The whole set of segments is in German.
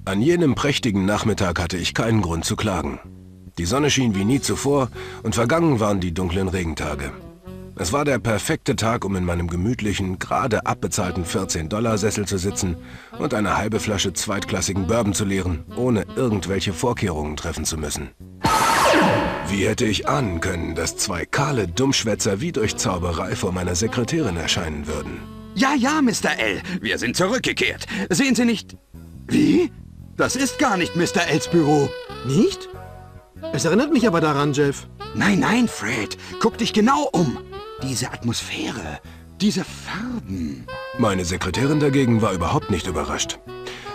An jenem prächtigen Nachmittag hatte ich keinen Grund zu klagen. Die Sonne schien wie nie zuvor und vergangen waren die dunklen Regentage. Es war der perfekte Tag, um in meinem gemütlichen, gerade abbezahlten 14-Dollar-Sessel zu sitzen und eine halbe Flasche zweitklassigen Bourbon zu leeren, ohne irgendwelche Vorkehrungen treffen zu müssen. Wie hätte ich ahnen können, dass zwei kahle Dummschwätzer wie durch Zauberei vor meiner Sekretärin erscheinen würden? Ja, ja, Mr. L. Wir sind zurückgekehrt. Sehen Sie nicht... Wie? Das ist gar nicht Mr. Ls Büro. Nicht? Es erinnert mich aber daran, Jeff. Nein, nein, Fred. Guck dich genau um. Diese Atmosphäre, diese Farben. Meine Sekretärin dagegen war überhaupt nicht überrascht.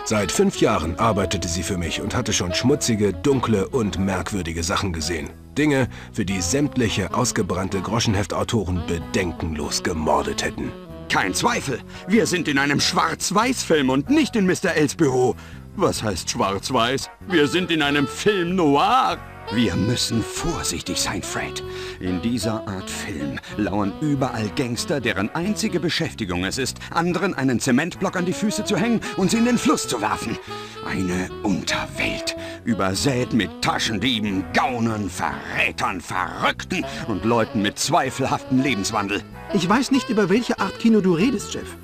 Seit 5 Jahren arbeitete sie für mich und hatte schon schmutzige, dunkle und merkwürdige Sachen gesehen. Dinge, für die sämtliche ausgebrannte Groschenheftautoren bedenkenlos gemordet hätten. Kein Zweifel. Wir sind in einem Schwarz-Weiß-Film und nicht in Mr. Ls Büro. Was heißt Schwarz-Weiß? Wir sind in einem Film noir. Wir müssen vorsichtig sein, Fred. In dieser Art Film lauern überall Gangster, deren einzige Beschäftigung es ist, anderen einen Zementblock an die Füße zu hängen und sie in den Fluss zu werfen. Eine Unterwelt, übersät mit Taschendieben, Gaunern, Verrätern, Verrückten und Leuten mit zweifelhaftem Lebenswandel. Ich weiß nicht, über welche Art Kino du redest, Jeff.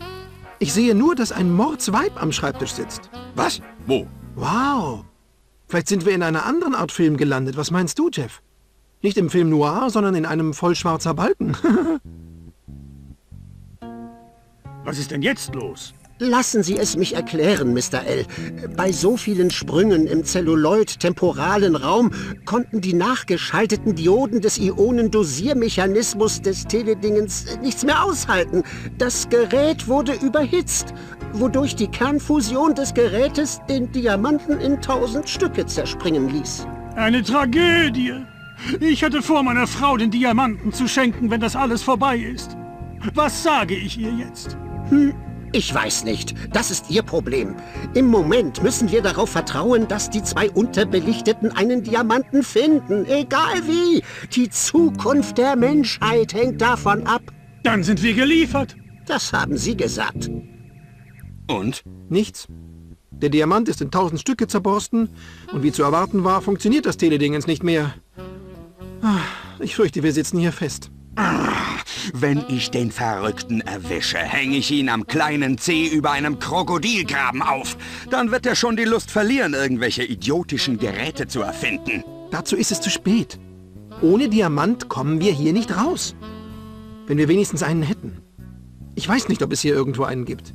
Ich sehe nur, dass ein Mordsweib am Schreibtisch sitzt. Was? Wo? Wow. Vielleicht sind wir in einer anderen Art Film gelandet. Was meinst du, Jeff? Nicht im Film Noir, sondern in einem voll schwarzer Balken. Was ist denn jetzt los? Lassen Sie es mich erklären, Mr. L. Bei so vielen Sprüngen im Zelluloid-temporalen Raum konnten die nachgeschalteten Dioden des Ionendosiermechanismus des Teledingens nichts mehr aushalten. Das Gerät wurde überhitzt, wodurch die Kernfusion des Gerätes den Diamanten in 1000 Stücke zerspringen ließ. Eine Tragödie. Ich hatte vor, meiner Frau den Diamanten zu schenken, wenn das alles vorbei ist. Was sage ich ihr jetzt? Ich weiß nicht. Das ist Ihr Problem. Im Moment müssen wir darauf vertrauen, dass die zwei Unterbelichteten einen Diamanten finden. Egal wie. Die Zukunft der Menschheit hängt davon ab. Dann sind wir geliefert. Das haben Sie gesagt. Und? Nichts. Der Diamant ist in 1000 Stücke zerborsten und wie zu erwarten war, funktioniert das Teledingens nicht mehr. Ich fürchte, wir sitzen hier fest. Wenn ich den Verrückten erwische, hänge ich ihn am kleinen Zeh über einem Krokodilgraben auf. Dann wird er schon die Lust verlieren, irgendwelche idiotischen Geräte zu erfinden. Dazu ist es zu spät. Ohne Diamant kommen wir hier nicht raus. Wenn wir wenigstens einen hätten. Ich weiß nicht, ob es hier irgendwo einen gibt.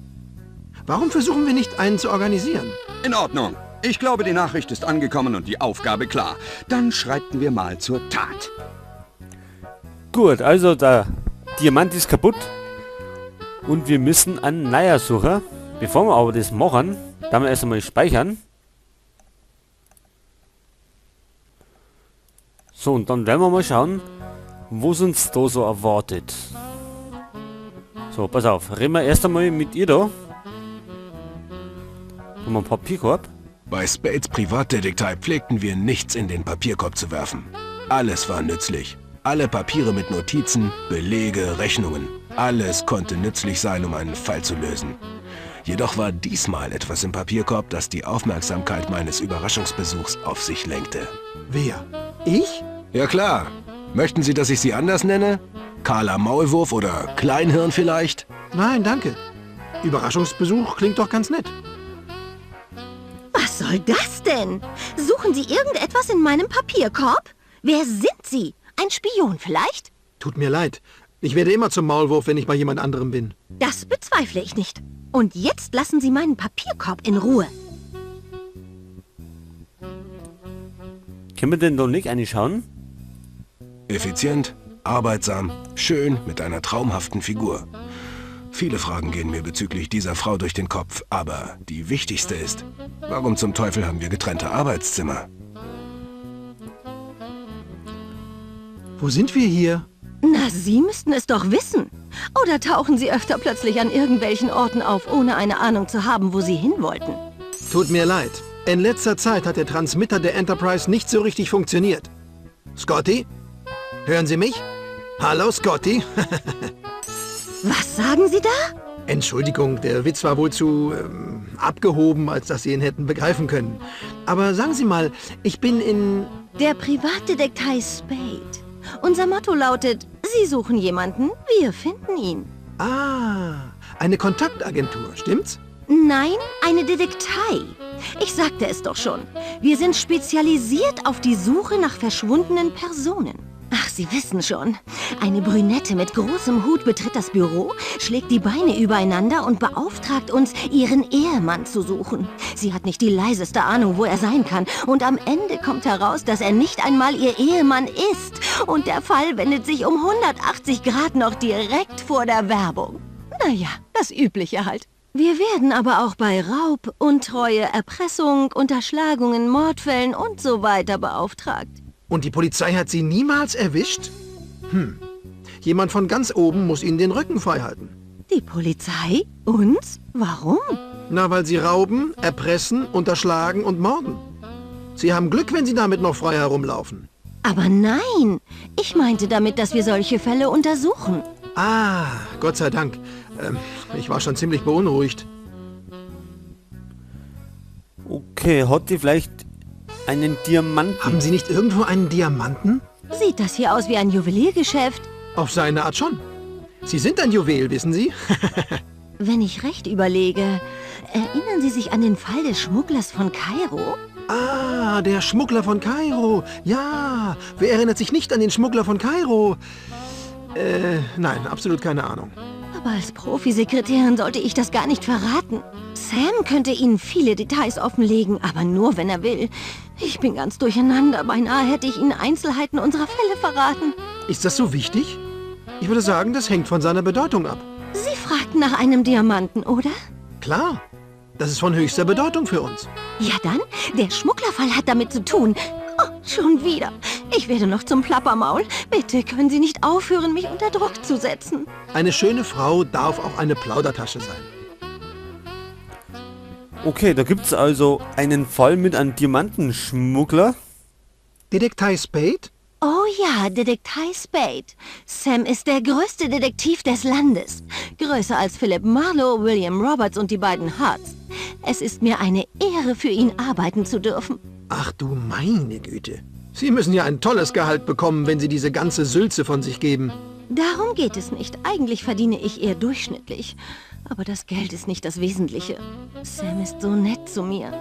Warum versuchen wir nicht, einen zu organisieren? In Ordnung. Ich glaube, die Nachricht ist angekommen und die Aufgabe klar. Dann schreiten wir mal zur Tat. Gut, also der Diamant ist kaputt und wir müssen einen neuer suchen. Bevor wir aber das machen, dann wir erst einmal speichern. So, und dann werden wir mal schauen, was uns da so erwartet. So, pass auf, reden wir erst einmal mit ihr da. Haben wir einen Papierkorb? Bei Spades Privatdetektei pflegten wir nichts in den Papierkorb zu werfen. Alles war nützlich. Alle Papiere mit Notizen, Belege, Rechnungen. Alles konnte nützlich sein, um einen Fall zu lösen. Jedoch war diesmal etwas im Papierkorb, das die Aufmerksamkeit meines Überraschungsbesuchs auf sich lenkte. Wer? Ich? Ja klar. Möchten Sie, dass ich Sie anders nenne? Carla Maulwurf oder Kleinhirn vielleicht? Nein, danke. Überraschungsbesuch klingt doch ganz nett. Was soll das denn? Suchen Sie irgendetwas in meinem Papierkorb? Wer sind Sie? Ein Spion vielleicht? Tut mir leid. Ich werde immer zum Maulwurf, wenn ich bei jemand anderem bin. Das bezweifle ich nicht. Und jetzt lassen Sie meinen Papierkorb in Ruhe. Können wir denn doch nicht reinschauen? Effizient, arbeitsam, schön, mit einer traumhaften Figur. Viele Fragen gehen mir bezüglich dieser Frau durch den Kopf, aber die wichtigste ist, warum zum Teufel haben wir getrennte Arbeitszimmer? Wo sind wir hier? Na, Sie müssten es doch wissen. Oder tauchen Sie öfter plötzlich an irgendwelchen Orten auf, ohne eine Ahnung zu haben, wo Sie hin wollten? Tut mir leid. In letzter Zeit hat der Transmitter der Enterprise nicht so richtig funktioniert. Scotty? Hören Sie mich? Hallo, Scotty? Was sagen Sie da? Entschuldigung, der Witz war wohl zu abgehoben, als dass Sie ihn hätten begreifen können. Aber sagen Sie mal, ich bin in... Der Privatdetektiv Spade. Unser Motto lautet, Sie suchen jemanden, wir finden ihn. Ah, eine Kontaktagentur, stimmt's? Nein, eine Detektei. Ich sagte es doch schon. Wir sind spezialisiert auf die Suche nach verschwundenen Personen. Ach, Sie wissen schon. Eine Brünette mit großem Hut betritt das Büro, schlägt die Beine übereinander und beauftragt uns, ihren Ehemann zu suchen. Sie hat nicht die leiseste Ahnung, wo er sein kann. Und am Ende kommt heraus, dass er nicht einmal ihr Ehemann ist. Und der Fall wendet sich um 180 Grad noch direkt vor der Werbung. Naja, das Übliche halt. Wir werden aber auch bei Raub, Untreue, Erpressung, Unterschlagungen, Mordfällen und so weiter beauftragt. Und die Polizei hat Sie niemals erwischt? Jemand von ganz oben muss Ihnen den Rücken frei halten. Die Polizei? Uns? Warum? Na, weil Sie rauben, erpressen, unterschlagen und morden. Sie haben Glück, wenn Sie damit noch frei herumlaufen. Aber nein, ich meinte damit, dass wir solche Fälle untersuchen. Ah, Gott sei Dank. Ich war schon ziemlich beunruhigt. Okay, hat die vielleicht einen Diamanten? Haben Sie nicht irgendwo einen Diamanten? Sieht das hier aus wie ein Juweliergeschäft? Auf seine Art schon. Sie sind ein Juwel, wissen Sie? Wenn ich recht überlege, erinnern Sie sich an den Fall des Schmugglers von Kairo? Ah, der Schmuggler von Kairo. Ja, wer erinnert sich nicht an den Schmuggler von Kairo? Nein, absolut keine Ahnung. Aber als Profisekretärin sollte ich das gar nicht verraten. Sam könnte Ihnen viele Details offenlegen, aber nur, wenn er will. Ich bin ganz durcheinander. Beinahe hätte ich Ihnen Einzelheiten unserer Fälle verraten. Ist das so wichtig? Ich würde sagen, das hängt von seiner Bedeutung ab. Sie fragten nach einem Diamanten, oder? Klar, das ist von höchster Bedeutung für uns. Ja dann, der Schmugglerfall hat damit zu tun. Oh, schon wieder. Ich werde noch zum Plappermaul. Bitte können Sie nicht aufhören, mich unter Druck zu setzen. Eine schöne Frau darf auch eine Plaudertasche sein. Okay, da gibt's also einen Fall mit einem Diamantenschmuggler. Detektiv Spade? Oh ja, Detektiv Spade. Sam ist der größte Detektiv des Landes. Größer als Philip Marlowe, William Roberts und die beiden Harts. Es ist mir eine Ehre, für ihn arbeiten zu dürfen. Ach du meine Güte. Sie müssen ja ein tolles Gehalt bekommen, wenn Sie diese ganze Sülze von sich geben. Darum geht es nicht. Eigentlich verdiene ich eher durchschnittlich. Aber das Geld ist nicht das Wesentliche. Sam ist so nett zu mir.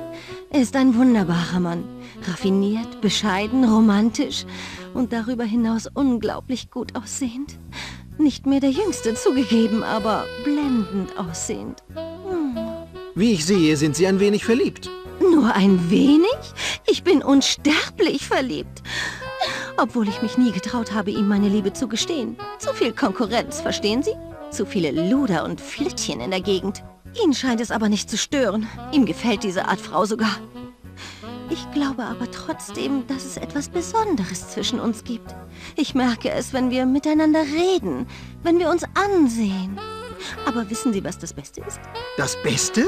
Er ist ein wunderbarer Mann. Raffiniert, bescheiden, romantisch und darüber hinaus unglaublich gut aussehend. Nicht mehr der Jüngste zugegeben, aber blendend aussehend. Wie ich sehe, sind Sie ein wenig verliebt. Nur ein wenig? Ich bin unsterblich verliebt. Obwohl ich mich nie getraut habe, ihm meine Liebe zu gestehen. Zu viel Konkurrenz, verstehen Sie? Zu viele Luder und Flittchen in der Gegend. Ihn scheint es aber nicht zu stören. Ihm gefällt diese Art Frau sogar. Ich glaube aber trotzdem, dass es etwas Besonderes zwischen uns gibt. Ich merke es, wenn wir miteinander reden, wenn wir uns ansehen. Aber wissen Sie, was das Beste ist? Das Beste?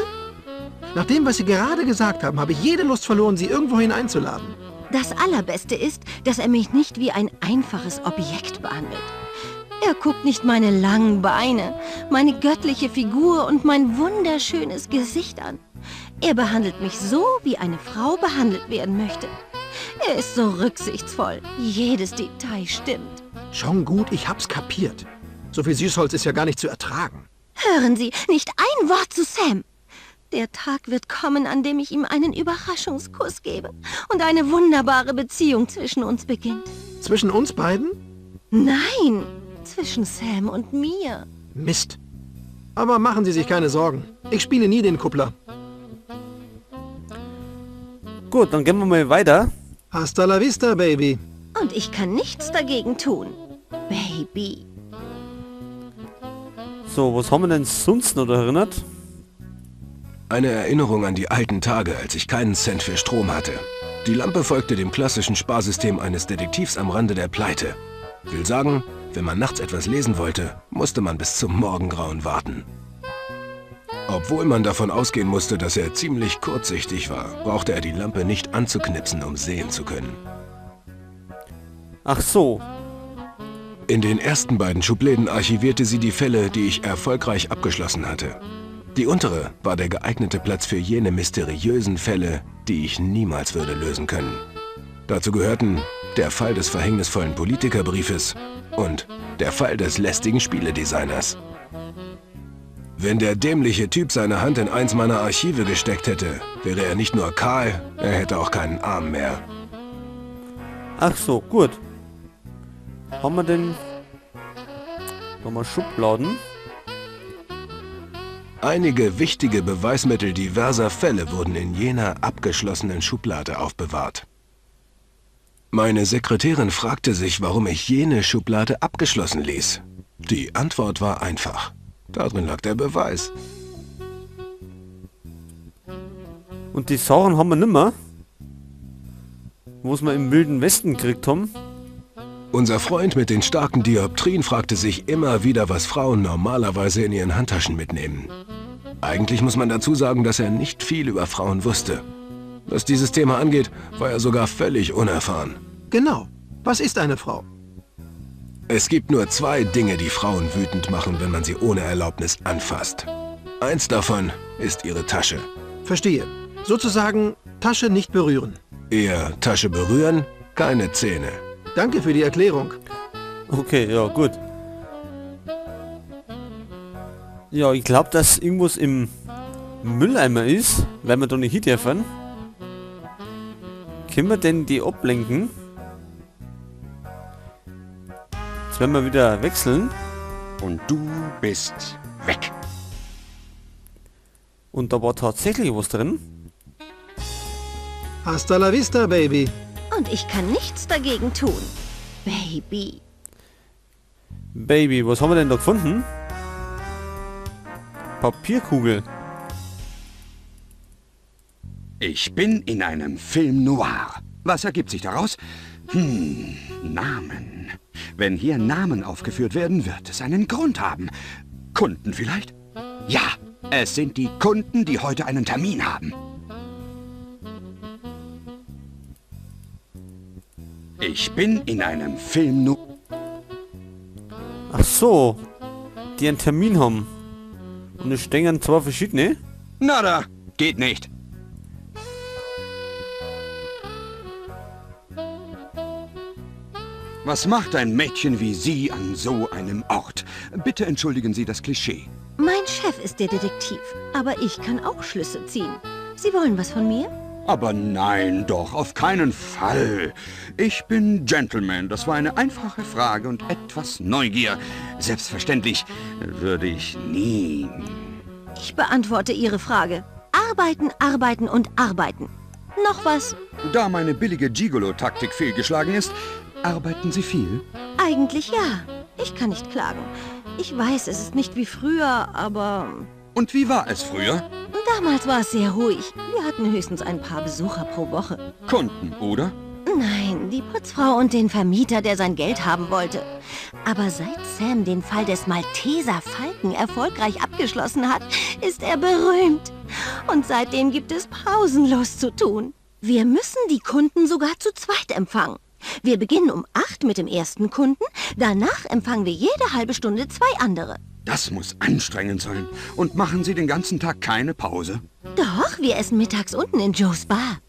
Nach dem, was Sie gerade gesagt haben, habe ich jede Lust verloren, Sie irgendwohin einzuladen. Das Allerbeste ist, dass er mich nicht wie ein einfaches Objekt behandelt. Er guckt nicht meine langen Beine, meine göttliche Figur und mein wunderschönes Gesicht an. Er behandelt mich so, wie eine Frau behandelt werden möchte. Er ist so rücksichtsvoll. Jedes Detail stimmt. Schon gut, ich hab's kapiert. So viel Süßholz ist ja gar nicht zu ertragen. Hören Sie, nicht ein Wort zu Sam. Der Tag wird kommen, an dem ich ihm einen Überraschungskuss gebe und eine wunderbare Beziehung zwischen uns beginnt. Zwischen uns beiden? Nein, zwischen Sam und mir. Mist. Aber machen Sie sich keine Sorgen. Ich spiele nie den Kuppler. Gut, dann gehen wir mal weiter. Hasta la vista, Baby. Und ich kann nichts dagegen tun. Baby. So, was haben wir denn sonst noch erinnert? Eine Erinnerung an die alten Tage, als ich keinen Cent für Strom hatte. Die Lampe folgte dem klassischen Sparsystem eines Detektivs am Rande der Pleite. Will sagen, wenn man nachts etwas lesen wollte, musste man bis zum Morgengrauen warten. Obwohl man davon ausgehen musste, dass er ziemlich kurzsichtig war, brauchte er die Lampe nicht anzuknipsen, um sehen zu können. Ach so. In den ersten beiden Schubläden archivierte sie die Fälle, die ich erfolgreich abgeschlossen hatte. Die untere war der geeignete Platz für jene mysteriösen Fälle, die ich niemals würde lösen können. Dazu gehörten der Fall des verhängnisvollen Politikerbriefes und der Fall des lästigen Spieledesigners. Wenn der dämliche Typ seine Hand in eins meiner Archive gesteckt hätte, wäre er nicht nur kahl, er hätte auch keinen Arm mehr. Ach so, gut. Haben wir denn nochmal Schubladen? Einige wichtige Beweismittel diverser Fälle wurden in jener abgeschlossenen Schublade aufbewahrt. Meine Sekretärin fragte sich, warum ich jene Schublade abgeschlossen ließ. Die Antwort war einfach. Darin lag der Beweis. Und die Sachen haben wir nimmer. Wo es wir im Wilden Westen gekriegt haben. Unser Freund mit den starken Dioptrien fragte sich immer wieder, was Frauen normalerweise in ihren Handtaschen mitnehmen. Eigentlich muss man dazu sagen, dass er nicht viel über Frauen wusste. Was dieses Thema angeht, war er sogar völlig unerfahren. Genau. Was ist eine Frau? Es gibt nur zwei Dinge, die Frauen wütend machen, wenn man sie ohne Erlaubnis anfasst. Eins davon ist ihre Tasche. Verstehe. Sozusagen Tasche nicht berühren. Eher Tasche berühren, keine Zähne. Danke für die Erklärung. Okay, ja, gut. Ja, ich glaube, dass irgendwas im Mülleimer ist, weil wir da nicht hindürfen. Können wir denn die ablenken? Jetzt werden wir wieder wechseln. Und du bist weg. Und da war tatsächlich was drin. Hasta la vista, Baby. Und ich kann nichts dagegen tun. Baby. Baby, was haben wir denn da gefunden? Papierkugel. Ich bin in einem Film noir. Was ergibt sich daraus? Namen. Wenn hier Namen aufgeführt werden, wird es einen Grund haben. Kunden vielleicht? Ja, es sind die Kunden, die heute einen Termin haben. Ich bin in einem Film noir. Ach so. Die einen Termin haben. Und es stehen zwei verschiedene. Nada, geht nicht. Was macht ein Mädchen wie Sie an so einem Ort? Bitte entschuldigen Sie das Klischee. Mein Chef ist der Detektiv, aber ich kann auch Schlüsse ziehen. Sie wollen was von mir? Aber nein, doch, auf keinen Fall. Ich bin Gentleman. Das war eine einfache Frage und etwas Neugier. Selbstverständlich würde ich nie... Ich beantworte Ihre Frage. Arbeiten, arbeiten und arbeiten. Noch was? Da meine billige Gigolo-Taktik fehlgeschlagen ist, arbeiten Sie viel? Eigentlich ja. Ich kann nicht klagen. Ich weiß, es ist nicht wie früher, aber... Und wie war es früher? Damals war es sehr ruhig. Wir hatten höchstens ein paar Besucher pro Woche. Kunden, oder? Nein, die Putzfrau und den Vermieter, der sein Geld haben wollte. Aber seit Sam den Fall des Malteser Falken erfolgreich abgeschlossen hat, ist er berühmt. Und seitdem gibt es pausenlos zu tun. Wir müssen die Kunden sogar zu zweit empfangen. Wir beginnen um 8 mit dem ersten Kunden, danach empfangen wir jede halbe Stunde 2 andere. Das muss anstrengend sein. Und machen Sie den ganzen Tag keine Pause? Doch, wir essen mittags unten in Joes Bar.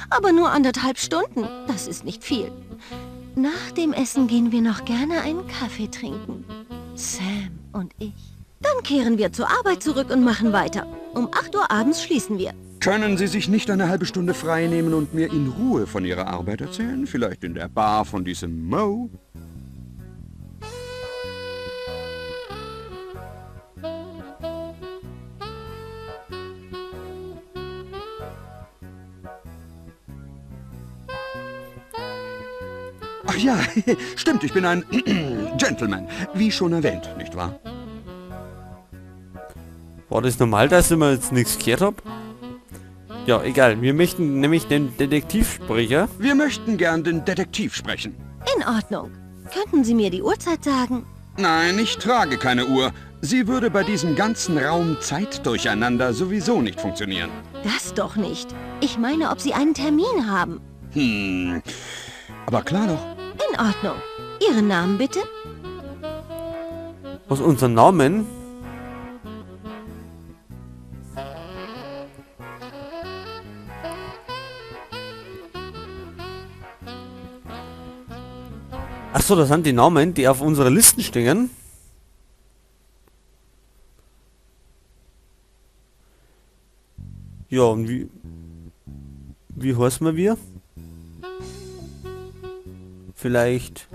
Aber nur 1,5 Stunden, das ist nicht viel. Nach dem Essen gehen wir noch gerne einen Kaffee trinken. Sam und ich. Dann kehren wir zur Arbeit zurück und machen weiter. Um 8 Uhr abends schließen wir. Können Sie sich nicht eine halbe Stunde frei nehmen und mir in Ruhe von Ihrer Arbeit erzählen? Vielleicht in der Bar von diesem Mo? Ach ja, stimmt, ich bin ein Gentleman, wie schon erwähnt, nicht wahr? War das normal, dass ich mir jetzt nichts gehört habe? Ja, egal. Wir möchten nämlich den Detektivsprecher. Wir möchten gern den Detektiv sprechen. In Ordnung. Könnten Sie mir die Uhrzeit sagen? Nein, ich trage keine Uhr. Sie würde bei diesem ganzen Raum-Zeit-Durcheinander sowieso nicht funktionieren. Das doch nicht. Ich meine, ob Sie einen Termin haben. Aber klar doch. In Ordnung. Ihren Namen bitte? aus unseren Namen. Achso, das sind die Namen, die auf unserer Listen stehen. Ja, und wie heißen wir? Vielleicht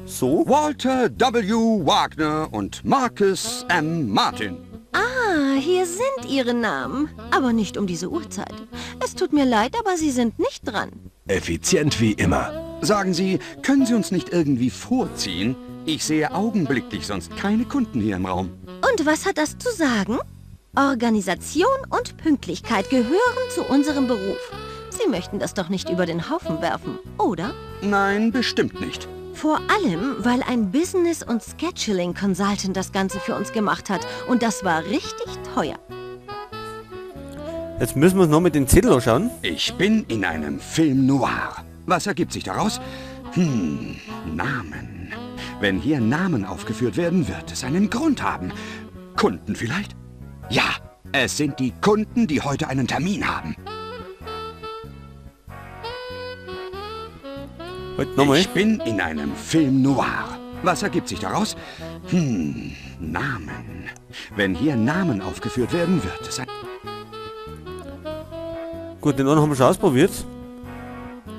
so? Walter W. Wagner und Marcus M. Martin. Ah, hier sind Ihre Namen. Aber nicht um diese Uhrzeit. Es tut mir leid, aber Sie sind nicht dran. Effizient wie immer. Sagen Sie, können Sie uns nicht irgendwie vorziehen? Ich sehe augenblicklich sonst keine Kunden hier im Raum. Und was hat das zu sagen? Organisation und Pünktlichkeit gehören zu unserem Beruf. Sie möchten das doch nicht über den Haufen werfen, oder? Nein, bestimmt nicht. Vor allem, weil ein Business- und Scheduling-Consultant das Ganze für uns gemacht hat. Und das war richtig teuer. Jetzt müssen wir uns noch mit den Zettel anschauen. Ich bin in einem Film noir. Was ergibt sich daraus? Namen. Wenn hier Namen aufgeführt werden, wird es einen Grund haben. Kunden vielleicht? Ja, es sind die Kunden, die heute einen Termin haben. Heute nochmal. Ich bin in einem Film noir. Was ergibt sich daraus? Namen. Wenn hier Namen aufgeführt werden, wird es ein... Gut, den anderen haben wir schon ausprobiert.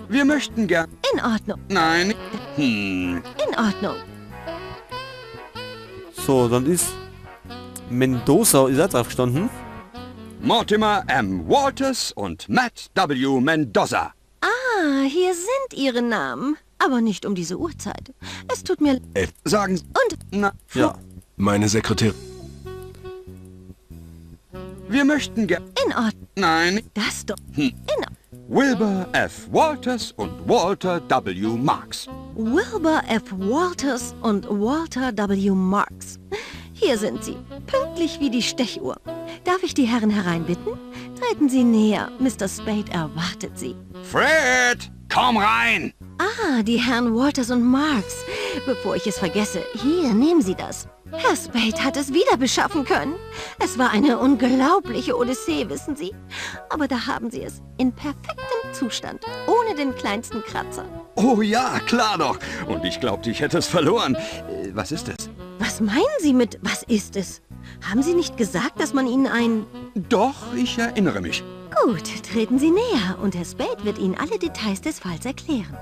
Wir möchten gern... In Ordnung, Nein. in Ordnung. So, dann ist Mendoza ist auch drauf gestanden. Mortimer M. Walters und Matt W. Mendoza. Ah, hier sind Ihre Namen. Aber nicht um diese Uhrzeit. Es tut mir... Sagen Sie... Und... Na, Ja. Meine Sekretärin. wir möchten gern... In Ordnung. Nein. Das doch. In Ordnung. Wilbur F. Walters und Walter W. Marks. Wilbur F. Walters und Walter W. Marks. Hier sind sie, pünktlich wie die Stechuhr. Darf ich die Herren hereinbitten? Treten Sie näher, Mr. Spade erwartet Sie. Fred, komm rein! Ah, die Herren Walters und Marks. Bevor ich es vergesse, hier, nehmen Sie das. Herr Spade hat es wieder beschaffen können. Es war eine unglaubliche Odyssee, wissen Sie. Aber da haben Sie es, in perfektem Zustand, ohne den kleinsten Kratzer. Oh ja, klar doch. Und ich glaubte, ich hätte es verloren. Was ist es? Was meinen Sie mit, was ist es? Haben Sie nicht gesagt, dass man Ihnen ein... Doch, ich erinnere mich. Gut, treten Sie näher und Herr Spade wird Ihnen alle Details des Falls erklären.